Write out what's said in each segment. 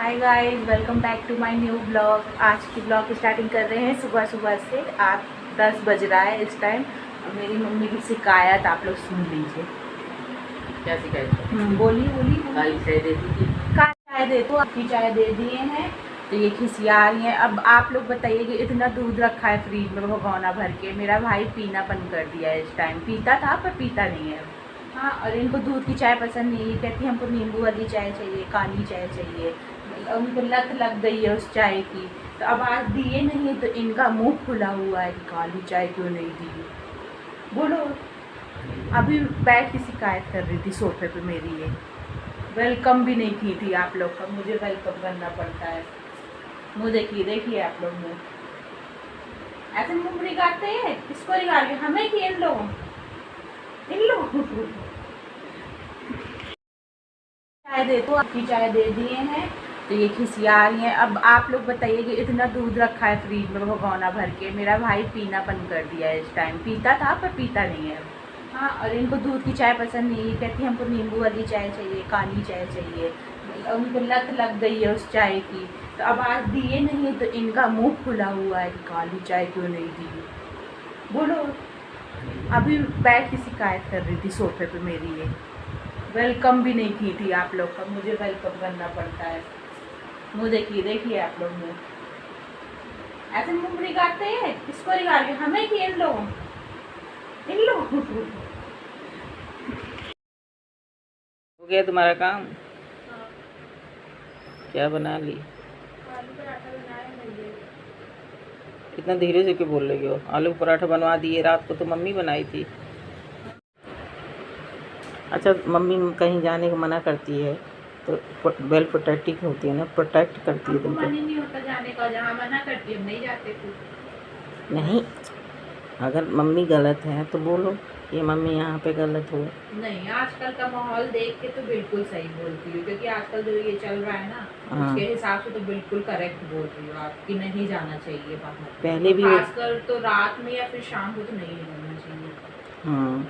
Hi guys, welcome back to my new blog. आज की blog की स्टार्टिंग कर रहे हैं सुबह सुबह से। 8-10 बज रहा है इस टाइम। और मेरी मम्मी की शिकायत आप लोग सुन लीजिए। क्या शिकायत? बोली काली चाय देती थी। काली चाय दे दो, आपकी चाय दे दिए हैं तो ये खिसिया रही हैं। अब आप लोग बताइए कि इतना दूध रखा है फ्रिज में भगोना भर के, मेरा भाई पीना बंद कर दिया है। इस टाइम पीता था पर पीता नहीं है। हाँ, और इनको दूध की चाय पसंद नहीं है। कहती हमको नींबू वाली चाय चाहिए, काली चाय चाहिए। उनको लत लग गई है उस चाय की। तो अब आज दिए नहीं तो इनका मुंह खुला हुआ है कि काली चाय क्यों नहीं दी। बोलो, अभी बैठ की शिकायत कर रही थी सोफे पे मेरी। ये वेलकम भी नहीं की थी आप लोग का, मुझे वेलकम करना पड़ता है। मुँह देखिए आप लोग मुँह ऐसे मुँह रिगाड़ते हैं। किसको रिगाड़ के? हमें कि इन लोगों चाय दे दो, आपकी चाय दे दिए हैं तो ये खिसिया रही हैं। अब आप लोग बताइए कि इतना दूध रखा है फ्रिज में भगोना भर के, मेरा भाई पीना बंद कर दिया है। इस टाइम पीता था पर पीता नहीं है। हाँ, और इनको दूध की चाय पसंद नहीं है। कहती हमको नींबू वाली चाय चाहिए, काली चाय चाहिए। उनको लत लग गई है उस चाय की। तो अब आज दिए नहीं तो इनका मुँह खुला हुआ है कि काली चाय क्यों नहीं दी। बोलो, अभी बैठ की शिकायत कर रही थी सोफे पे मेरी। ये वेलकम भी नहीं की थी आप लोग का, मुझे वेलकम करना पड़ता है। मुँह देखिए आप लोग मुँह ऐसे मुँह रिगाड़ते हैं। किसको रिगाड़ के? हमें कि इन लोगों हो गया तुम्हारा काम? हाँ, क्या बना ली? आलू पराठा बनाया है। इतना धीरे से क्यों बोल रही हो? आलू पराठा बनवा दिए, रात को तो मम्मी बनाई थी। अच्छा, मम्मी कहीं जाने को मना करती है तो वेल प्रोटेक्टिव होती है ना, प्रोटेक्ट करती है हमको तुमको। मन ही नहीं होता जाने का, जहाँ मना करती हम नहीं जाते फिर। नहीं, अगर मम्मी गलत है तो बोलो ये मम्मी यहाँ पे गलत हो। नहीं, आजकल का माहौल देख के तो बिल्कुल सही बोलती हूँ, क्योंकि आजकल जो ये चल रहा है ना हाँ, उसके हिसाब से तो बिल्कुल करेक्ट बोल रही हो आप कि नहीं जाना चाहिए बाहर। पहले भी खासकर तो रात में या फिर शाम को तो नहीं जाना चाहिए। हाँ,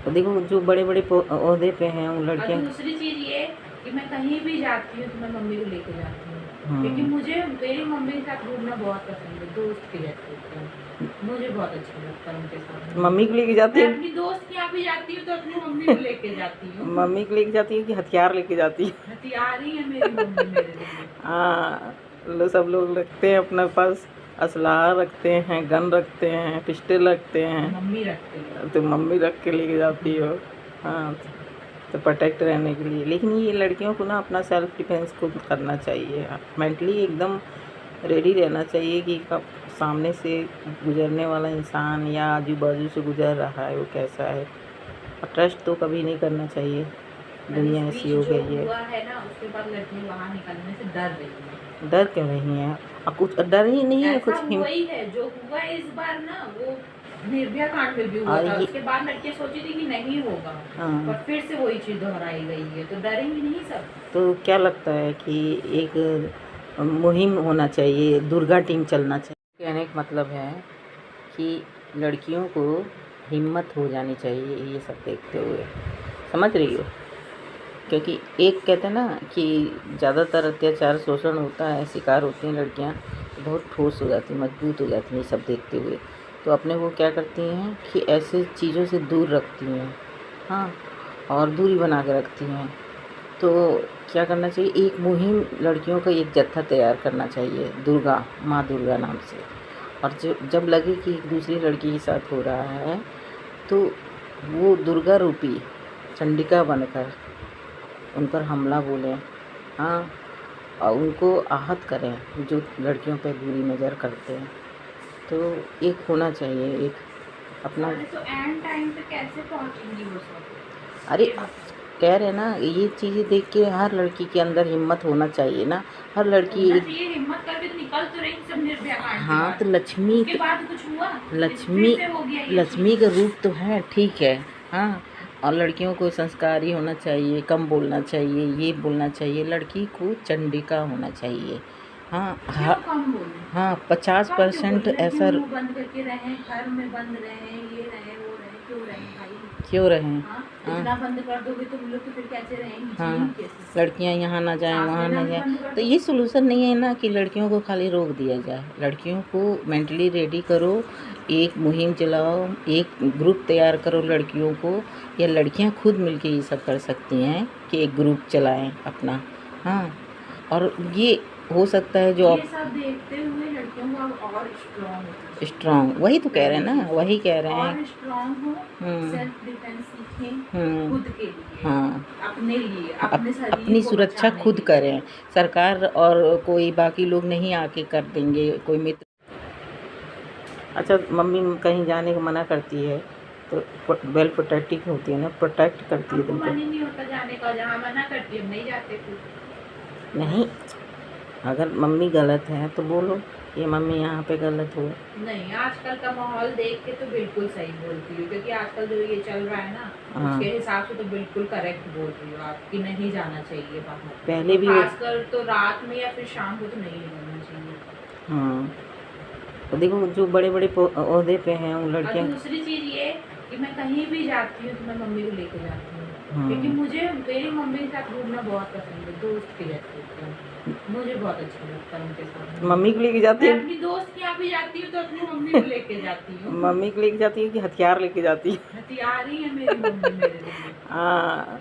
तो देखो जो बड़े बड़े ओहदे पे हैं उन और लड़कियाँ। दूसरी चीज़ ये कि मैं कहीं भी जाती हूँ तो मैं मम्मी को लेके जाती हूँ, हाँ, क्योंकि मुझे मेरी मम्मी के साथ घूमना बहुत पसंद है। दोस्त के जैसे होते हैं, मुझे बहुत अच्छा लगता है उनके साथ। मम्मी को लेके जाती मैं है। अपनी दोस्त के यहाँ भी जाती हूँ तो अपनी मम्मी को लेके जाती हूँ। मम्मी को लेके जाती है कि हथियार लेके जाती है? हथियार ही है मेरी मम्मी मेरे लिए। हाँ, सब लोग रखते हैं अपने पास, असलहा रखते हैं, गन रखते हैं, पिस्टल रखते हैं। मम्मी रखती है। तो मम्मी रख के लेके जाती हो। हाँ, तो प्रोटेक्ट रहने के लिए। लेकिन ये लड़कियों को ना अपना सेल्फ डिफेंस खुद करना चाहिए, मेंटली एकदम रेडी रहना चाहिए कि कब सामने से गुजरने वाला इंसान या आजू बाजू से गुजर रहा है वो कैसा है। और ट्रस्ट तो कभी नहीं करना चाहिए, दुनिया ऐसी हो गई है। हुआ है ना, उसके बाद लड़की बाहर निकलने से डर रही है। डर क्यों नहीं है? और कुछ डर ही नहीं है, कुछ हुआ ही है जो हुआ है इस बार ना, वो निर्भया कांड में भी हुआ था। उसके बाद लड़कियां सोची थी कि नहीं होगा, हाँ, पर फिर से वही चीज दोहराई गई है, तो डरेंगी नहीं सब। तो क्या लगता है कि एक मुहिम होना चाहिए, दुर्गा टीम चलना चाहिए। कहने का मतलब है कि लड़कियों को हिम्मत हो जानी चाहिए ये सब देखते हुए, समझ रही हो? क्योंकि एक कहते हैं ना कि ज़्यादातर अत्याचार शोषण होता है, शिकार होती हैं लड़कियां, तो बहुत ठोस हो जाती हैं, मजबूत हो जाती हैं ये सब देखते हुए। तो अपने को क्या करती हैं कि ऐसे चीज़ों से दूर रखती हैं। हाँ, और दूरी बना के रखती हैं। तो क्या करना चाहिए, एक मुहिम लड़कियों का एक जत्था तैयार करना चाहिए, दुर्गा माँ दुर्गा नाम से। और जब लगे कि एक दूसरी लड़की के साथ हो रहा है तो वो दुर्गा रूपी चंडिका बनकर उन पर हमला बोलें। हाँ, और उनको आहत करें जो लड़कियों पर बुरी नज़र करते हैं। तो एक होना चाहिए एक अपना। तो एंड टाइम पे कैसे पहुंचेंगी वो सब? अरे कह रहे ना, ये चीज़ें देख के हर लड़की के अंदर हिम्मत होना चाहिए ना। हर लड़की ये हिम्मत करके तो निकल तो रही सब निर्भया कांड के हाँ, बाद। तो लक्ष्मी उसके बाद कुछ हुआ? लक्ष्मी फिर से हो गया ये लक्ष्मी का रूप तो है, ठीक है। हाँ, और लड़कियों को संस्कारी होना चाहिए, कम बोलना चाहिए, ये बोलना चाहिए, लड़की को चंडिका होना चाहिए। हाँ क्यों कम बोले? हाँ, 50% ऐसा। मुंह बंद करके रहें, घर में बंद रहें, ये रहे वो रहे, क्यों रहें भाई? क्यों रहें? हाँ, हाँ इतना बंद कर दोगे तो हम लोग तो फिर कैसे रहेंगे, हाँ, जिएंगे कैसे? लड़कियां यहाँ ना जाएं, सांस वहाँ लेना ना भी जाएं। बंद कर तो दो। ये सॉल्यूशन नहीं है ना कि लड़कियों को खाली रोक दिया जाए। लड़कियों को मेंटली रेडी करो, एक मुहिम चलाओ, एक ग्रुप तैयार करो लड़कियों को, या लड़कियां खुद मिलके ये सब कर सकती हैं कि एक ग्रुप चलाएं अपना। हाँ, और ये हो सकता है जो ये सब देखते हुए लड़कियों को अब और स्ट्रांग, वही तो कह रहे हैं ना, वही कह रहे हैं। और स्ट्रांग हो, हम्म सेल्फ डिफेंस सीखें हम्म खुद के लिए, हाँ, अपने लिए, अपने शरीर अपनी को सुरक्षा बचाने खुद के लिए। करें। सरकार और कोई बाकी लोग नहीं आके कर देंगे, कोई मित्र। अच्छा, मम्मी कहीं जाने को मना करती है तो वेल प्रोटेक्टिव होती है ना, प्रोटेक्ट करती है हमको तुमको। मन ही नहीं होता जाने का, जहाँ मना करती है हम नहीं जाते फिर। नहीं, अगर मम्मी गलत है तो बोलो ये मम्मी यहाँ पे गलत हो। नहीं, आजकल का माहौल देख के तो बिल्कुल सही बोलती हूँ, क्योंकि आजकल जो ये चल रहा है ना, हाँ। उसके हिसाब से तो बिल्कुल करेक्ट बोल रही हो आप कि नहीं जाना चाहिए बाहर। पहले भी वो- खासकर तो रात में या फिर शाम को तो नहीं जाना चाहिए। हाँ, तो देखो जो बड़े बड़े ओहदे पे हैं उन और लड़कियाँ। दूसरी चीज़ ये कि मैं कहीं भी जाती हूँ तो मैं मम्मी को लेके जाती हूँ, हाँ। क्योंकि मुझे मेरी मम्मी के साथ घूमना बहुत पसंद है, दोस्त के जैसे मुझे बहुत अच्छा लगता है उनके साथ। मम्मी को लेके जाती मैं है? अपनी दोस्त के यहाँ भी जाती हूँ तो अपनी मम्मी को लेके जाती हूँ। मम्मी को लेके जाती है कि हथियार लेके जाती है? हथियार ही है मेरी मम्मी मेरे लिए। हाँ,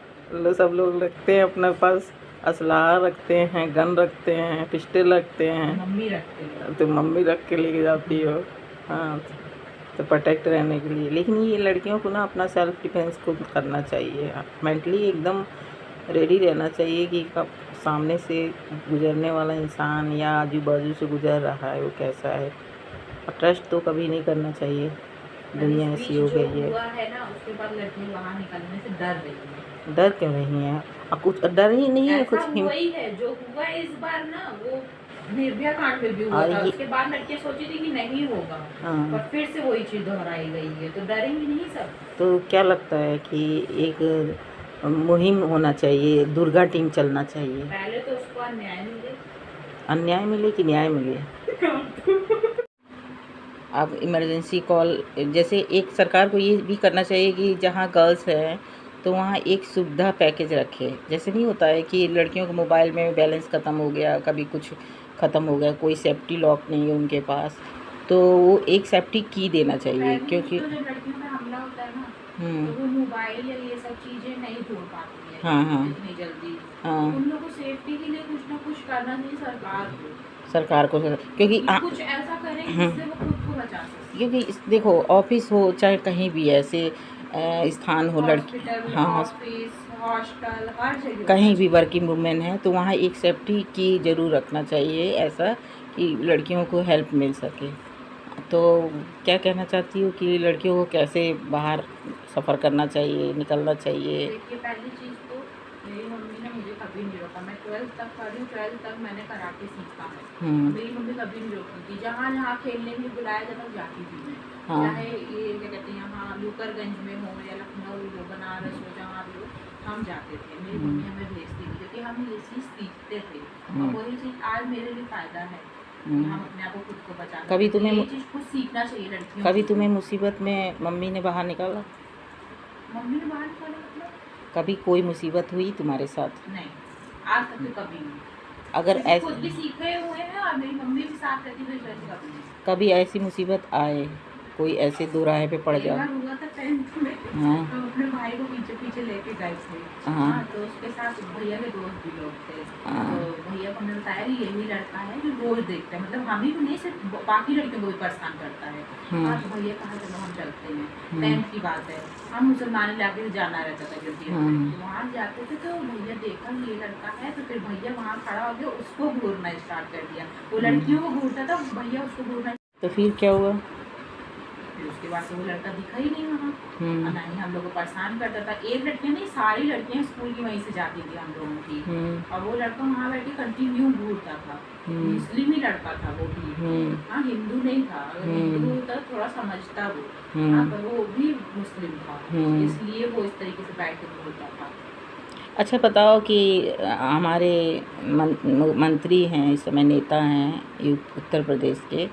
सब लोग रखते हैं अपने पास, असलहा रखते हैं, गन रखते हैं, पिस्टल रखते हैं, मम्मी रखते हैं। तो मम्मी रख के लेके जाती हो। हाँ, तो प्रोटेक्ट रहने के लिए। लेकिन ये लड़कियों को ना अपना सेल्फ डिफेंस खुद करना चाहिए, मेंटली एकदम रेडी रहना चाहिए कि कब सामने से गुजरने वाला इंसान या आजू बाजू से गुजर रहा है वो कैसा है। और ट्रस्ट तो कभी नहीं करना चाहिए, दुनिया ऐसी हो गई है। हुआ है ना, उसके बाद लड़कियां बाहर निकलने से डर रही है। डर क्यों नहीं है? और कुछ डर ही नहीं है, कुछ हुआ ही है जो हुआ है इस बार ना, वो निर्भया कांड में भी हुआ था। उसके बाद लड़कियां सोची थी कि नहीं होगा, हाँ, पर फिर से वही चीज दोहराई गई है, तो डरेंगी नहीं सब। तो क्या लगता है कि एक मुहिम होना चाहिए, दुर्गा टीम चलना चाहिए? पहले तो उसको अन्याय मिले। अन्याय मिले कि न्याय मिले? अब इमरजेंसी कॉल, जैसे एक सरकार को ये भी करना चाहिए कि जहाँ गर्ल्स हैं तो वहाँ एक सुविधा पैकेज रखे। जैसे नहीं होता है कि लड़कियों को मोबाइल में बैलेंस ख़त्म हो गया, कभी कुछ ख़त्म हो गया, कोई सेफ्टी लॉक नहीं है उनके पास, तो वो एक सेफ्टी की देना चाहिए। क्योंकि तो जब लड़कियों पे हमला होता है ना, तो वो मोबाइल या ये सब चीजें नहीं छोड़ पाती है। हाँ हाँ इतनी जल्दी। हाँ, उन लोगों को सेफ्टी के लिए कुछ ना कुछ करना चाहिए सरकार को, क्योंकि कुछ ऐसा करें जिससे वो खुद को बचा सके। क्योंकि देखो ऑफिस हो चाहे कहीं भी ऐसे स्थान हो, लड़की, हाँ, ऑफिस, हॉस्टल, हर जगह कहीं भी वर्किंग वुमेन है तो वहाँ एक सेफ्टी की ज़रूर रखना चाहिए, ऐसा कि लड़कियों को हेल्प मिल सके। तो क्या कहना चाहती हूँ कि लड़कियों को कैसे बाहर सफ़र करना चाहिए, निकलना चाहिए? देखिए, पहली चीज़ तो मेरी मम्मी ने मुझे कभी नहीं रोका। मैं 12th तक पढ़ी, 12th तक मैंने कराटे सीखा है। मेरी मम्मी कभी नहीं रोकती थी। जहाँ जहाँ खेलने में बुलाया जाता जाती थी मैं। हाँ। चाहे ये क्या कहते हैं, यहाँ लुकरगंज में हो या लखनऊ हो, बनारस हो, जहाँ भी हो, हम जाते थे। मेरी मम्मी हमें भेजती थी क्योंकि हम ये चीज़ सीखते थे, और वही चीज़ आज मेरे लिए फ़ायदा है। हम अपने आप को खुद को बचा। कभी तुम्हें ये चीज़ कुछ सीखना चाहिए लड़कियों को। कभी तुम्हें मुसीबत में मम्मी ने बाहर निकाला? मम्मी ने बाहर निकाला मतलब? कभी कोई मुसीबत हुई तुम्हारे साथ? नहीं, आज तक तो कभी नहीं। अगर खुद ऐसे भी सीखे हुए हैं और मेरी मम्मी भी साथ रहती है, तो ऐसे कभी नहीं। कभी ऐसी मुसीबत आए, कोई ऐसे दो राह पे पड़ एक जाए? बार हुआ था 10th में, हाँ तो अपने भाई को पीछे पीछे लेके गए थे। हाँ। तो उसके साथ भैया के दोस्त भी लोग थे। हाँ। तो भैया को हमने बताया कि यही लड़का है जो रोज देखते हैं, मतलब हम ही को नहीं, सिर्फ बाकी लड़कियों को भी परेशान करता है। तो भैया कहा चलो हम चलते हैं। 10th की बात है, हम मुसलमान इलाके से जाना रहता था क्योंकि वहाँ जाते थे। तो भैया देखा ये लड़का है, तो फिर भैया वहाँ खड़ा हो गया, उसको घूरना स्टार्ट कर दिया। वो लड़कियों को घूरता था, भैया उसको घूरना। तो फिर क्या हुआ? फिर उसके बाद से वो लड़का दिखा ही नहीं वहाँ, और ना ही हम लोग को परेशान करता था। एक लड़कियाँ नहीं, सारी लड़कियाँ स्कूल की वहीं से जाती थी हम लोगों की, और वो लड़का वहाँ बैठ के कंटिन्यू घूरता था। मुस्लिम ही लड़का था वो भी, हाँ, हिंदू नहीं था। अगर हिंदू होता तो थोड़ा समझता वो, हाँ, पर वो भी मुस्लिम था, इसलिए वो इस तरीके से बैठ के घूरता था। अच्छा बताओ कि हमारे मंत्री हैं इस समय, नेता हैं उत्तर प्रदेश के,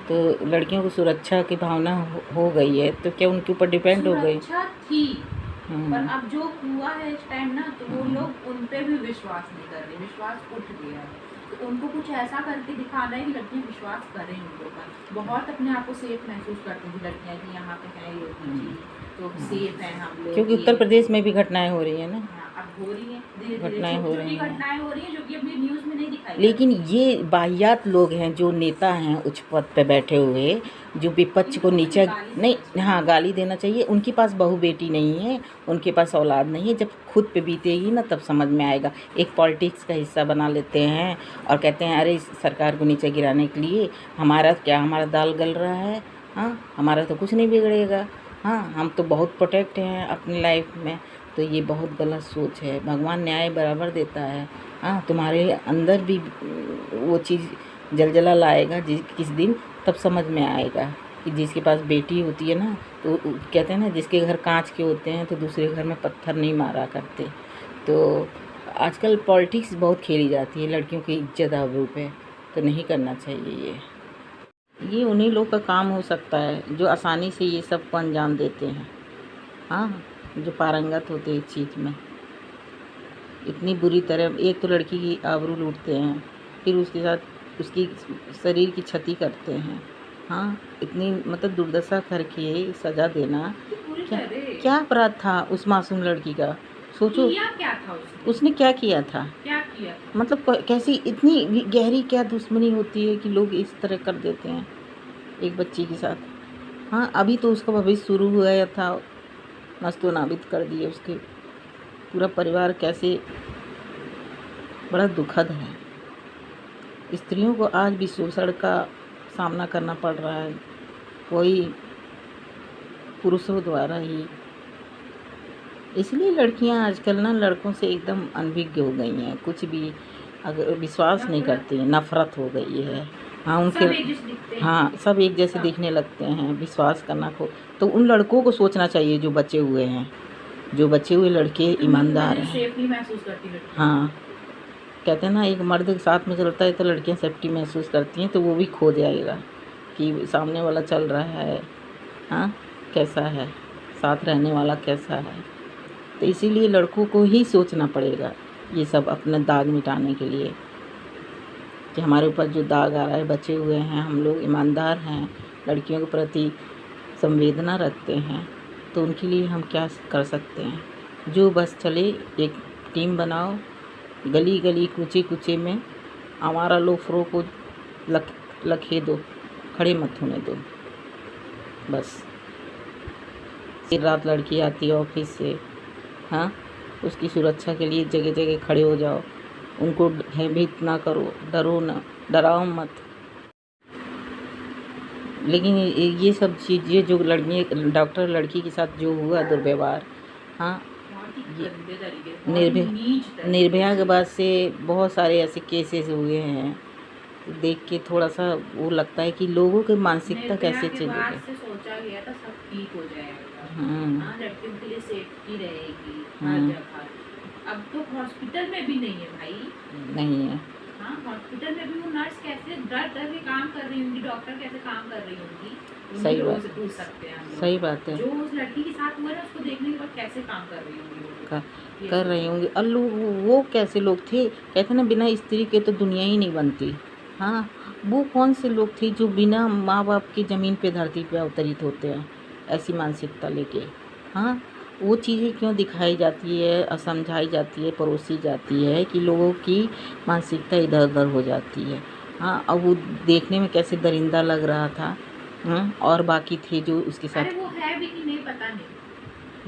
तो लड़कियों को सुरक्षा की भावना हो गई है, तो क्या उनके ऊपर डिपेंड हो गई? सुरक्षा थी, पर अब जो हुआ है इस टाइम ना, तो वो लोग उन पे भी विश्वास नहीं कर रहे, विश्वास उठ गया है। तो उनको कुछ ऐसा करके दिखाना है कि लड़कियां विश्वास करें उनको पर। बहुत अपने आप को सेफ महसूस करती थी लड़कियां कि यहाँ पे है योगी जी, तो सेफ है हम लोग। क्योंकि उत्तर प्रदेश में भी घटनाएं हो रही है ना। हाँ, अब हो रही हैं धीरे धीरे, घटनाएं हो रही हैं, घटनाएं हो रही हैं जो कि अभी न्यूज़ में नहीं दिखाई। लेकिन ये बाहियात लोग हैं जो नेता हैं उच्च पद पे बैठे हुए, जो विपक्ष को नीचा नहीं, हाँ गाली देना चाहिए। उनके पास बहू बेटी नहीं है, उनके पास औलाद नहीं है। जब खुद पे बीतेगी ना तब समझ में आएगा। एक पॉलिटिक्स का हिस्सा बना लेते हैं और कहते हैं अरे इस सरकार को नीचे गिराने के लिए हमारा क्या, हमारा दाल गल रहा है, हाँ हमारा तो कुछ नहीं बिगड़ेगा, हाँ हम तो बहुत प्रोटेक्ट हैं अपनी लाइफ में। तो ये बहुत गलत सोच है। भगवान न्याय बराबर देता है। हाँ तुम्हारे अंदर भी वो चीज़ जलजला लाएगा किस दिन, तब समझ में आएगा कि जिसके पास बेटी होती है ना, तो कहते हैं ना जिसके घर कांच के होते हैं तो दूसरे घर में पत्थर नहीं मारा करते। तो आजकल पॉलिटिक्स बहुत खेली जाती है लड़कियों की इज्जत आबरू पे, तो नहीं करना चाहिए ये उन्हीं लोग का काम हो सकता है जो आसानी से ये सब को अंजाम देते हैं। हाँ जो पारंगत होते हैं इस चीज़ में, इतनी बुरी तरह एक तो लड़की की आबरू लूटते हैं, फिर उसके साथ उसकी शरीर की क्षति करते हैं। हाँ इतनी मतलब दुर्दशा करके सज़ा देना, क्या अपराध था उस मासूम लड़की का? सोचो क्या था उसने क्या किया था, मतलब कैसी इतनी गहरी क्या दुश्मनी होती है कि लोग इस तरह कर देते हैं एक बच्ची के साथ। हाँ अभी तो उसका भविष्य शुरू हुआ था, नस्तो नाबिद कर दिए उसके पूरा परिवार। कैसे बड़ा दुखद है। स्त्रियों को आज भी शोषण का सामना करना पड़ रहा है, वही पुरुषों द्वारा ही। इसलिए लड़कियां आजकल ना लड़कों से एकदम अनभिज्ञ हो गई हैं, कुछ भी अगर विश्वास नहीं करती हैं, नफरत हो गई है। हाँ उनके हाँ सब एक जैसे दिखने लगते हैं, विश्वास करना को। तो उन लड़कों को सोचना चाहिए जो बचे हुए हैं, जो बचे हुए लड़के ईमानदार हैं। हाँ कहते हैं ना एक मर्द के साथ में चलता है तो लड़कियां सेफ्टी महसूस करती हैं, तो वो भी खो जाएगा कि सामने वाला चल रहा है, हाँ कैसा है, साथ रहने वाला कैसा है। तो इसीलिए लड़कों को ही सोचना पड़ेगा ये सब अपना दाग मिटाने के लिए, कि हमारे ऊपर जो दाग आ रहा है, बचे हुए हैं, हम लोग ईमानदार हैं, लड़कियों के प्रति संवेदना रखते हैं, तो उनके लिए हम क्या कर सकते हैं। जो बस चले, एक टीम बनाओ, गली गली कूचे कूचे में हमारा लोफरों को लखे दो, खड़े मत होने दो। बस फिर रात लड़की आती है ऑफिस से, हाँ उसकी सुरक्षा के लिए जगह जगह खड़े हो जाओ, उनको भयभीत ना करो, डरो ना, डराओ मत। लेकिन ये सब चीज़ें जो डॉक्टर लड़की के साथ जो हुआ दुर्व्यवहार, हाँ निर्भया के बाद से बहुत सारे ऐसे केसेस हुए हैं, देख के थोड़ा सा वो लगता है कि लोगों की मानसिकता कैसे चेंज हो गई। सोचा गया था सब ठीक हो जाएगा, लड़कियों के लिए सेफ्टी रहेगी हर जगह। अब तो हॉस्पिटल में भी नहीं है भाई, नहीं है। हाँ हॉस्पिटल में भी वो नर्स कैसे डर डर के काम कर रही होंगी, डॉक्टर कैसे काम कर रही होंगी, सही बात से पूछ सकते हैं हम। सही बात है। जो उस लड़की के साथ हुआ ना उसको देखने के बाद कैसे काम कर रही होंगी, कर रही होंगी। और लोग वो कैसे लोग थे, कहते ना बिना स्त्री के तो दुनिया ही नहीं बनती। हाँ वो कौन से लोग थे जो बिना माँ बाप की ज़मीन पे धरती पे अवतरित होते हैं ऐसी मानसिकता लेके। हाँ वो चीज़ें क्यों दिखाई जाती है और समझाई जाती है, परोसी जाती है कि लोगों की मानसिकता इधर उधर हो जाती है। हाँ अब वो देखने में कैसे दरिंदा लग रहा था, और बाकी थे जो उसके साथ, अरे वो है भी कि नहीं पता नहीं,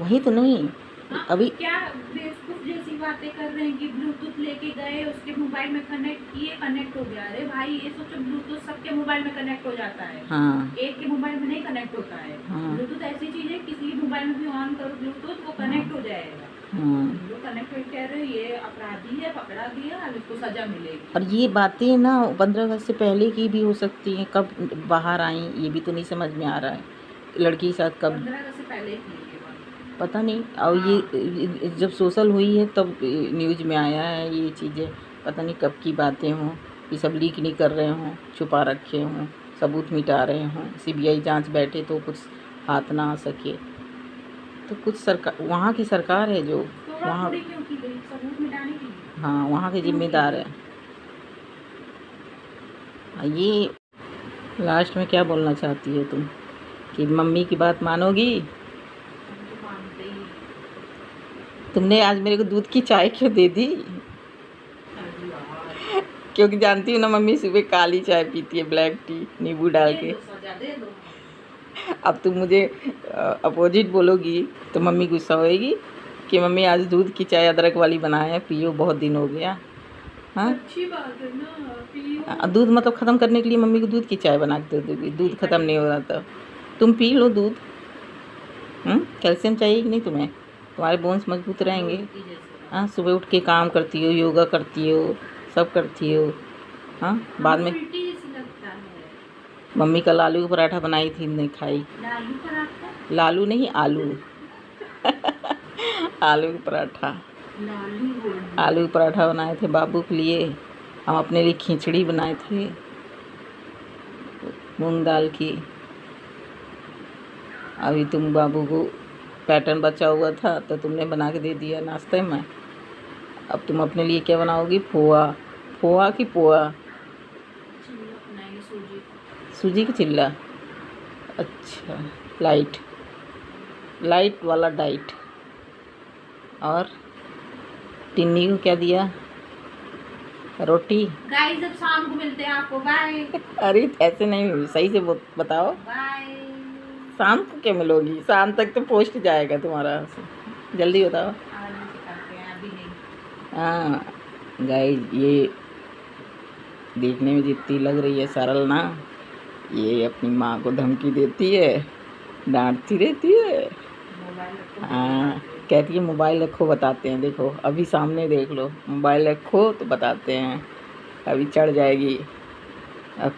वही तो नहीं। हाँ, अभी क्या बेवकूफ जैसी बातें कर रहे हैं कि ब्लूटूथ लेके गए, उसके मोबाइल में कनेक्ट किए, कनेक्ट हो गया। अरे भाई ये सोचो ब्लूटूथ सबके मोबाइल में कनेक्ट हो जाता है, हाँ एक के मोबाइल में नहीं कनेक्ट होता है। हाँ ब्लूटूथ ऐसी चीज है किसी के मोबाइल में भी ऑन करो ब्लूटूथ, वो कनेक्ट हो जाएगा। जो कनेक्ट कह रहे हो ये अपराधी है, पकड़ा दिया, अब इसको सजा मिलेगी। और ये बातें ना 15 अगस्त से पहले की भी हो सकती हैं, कब बाहर आई ये भी तो नहीं समझ में आ रहा है। लड़की के साथ कब 15 अगस्त से पहले की पता नहीं। और ये जब सोशल हुई है तब न्यूज़ में आया है ये चीज़ें, पता नहीं कब की बातें हों, ये सब लीक नहीं कर रहे हों, छुपा रखे हों, सबूत मिटा रहे हों, CBI जांच बैठे तो कुछ हाथ ना आ सके। तो कुछ सरकार, वहाँ की सरकार है जो वहाँ, क्यों की गई? सबूत मिटाने के लिए। हाँ वहाँ के जिम्मेदार है। ये लास्ट में क्या बोलना चाहती हो तुम कि मम्मी की बात मानोगी? तुमने आज मेरे को दूध की चाय क्यों दे दी? क्योंकि जानती हूँ ना मम्मी सुबह काली चाय पीती है, ब्लैक टी नींबू डाल के। अब तुम मुझे अपोजिट बोलोगी तो मम्मी गुस्सा होएगी कि मम्मी आज दूध की चाय अदरक वाली बनाए है, पियो, बहुत दिन हो गया। हाँ अच्छी बात है ना, पियो। दूध मतलब ख़त्म करने के लिए मम्मी को दूध की चाय बना के दे दोगी? दूध ख़त्म नहीं हो रहा था, तुम पी लो दूध। कैल्शियम चाहिए कि नहीं तुम्हें? तुम्हारे बोन्स मजबूत रहेंगे। हाँ सुबह उठ के काम करती हो, योगा करती हो, सब करती हो। हाँ बाद में मम्मी कल आलू का पराठा बनाई थी, नहीं खाई। लालू पराठा? लालू नहीं, आलू आलू का पराठा, आलू का पराठा बनाए थे बाबू के लिए। हम अपने लिए खिचड़ी बनाए थे मूंग दाल की। अभी तुम बाबू को पैटर्न बचा हुआ था तो तुमने बना के दे दिया नाश्ते में। अब तुम अपने लिए क्या बनाओगी? पोहा? पोहा कि पोहा? सूजी का चिल्ला। अच्छा, लाइट वाला डाइट। और टिन्नी को क्या दिया? रोटी। गाइस अब शाम को मिलते हैं आपको, बाय। अरे ऐसे नहीं, सही से बताओ। बाय। शाम को क्या मिलोगी? शाम तक तो पोस्ट जाएगा तुम्हारा, जल्दी बताओ। हाँ गाइस, ये देखने में जितनी लग रही है सरल ना, ये अपनी माँ को धमकी देती है, डांटती रहती है। हाँ कहती है मोबाइल रखो, बताते हैं। देखो अभी सामने देख लो, मोबाइल रखो तो बताते हैं। अभी चढ़ जाएगी अब।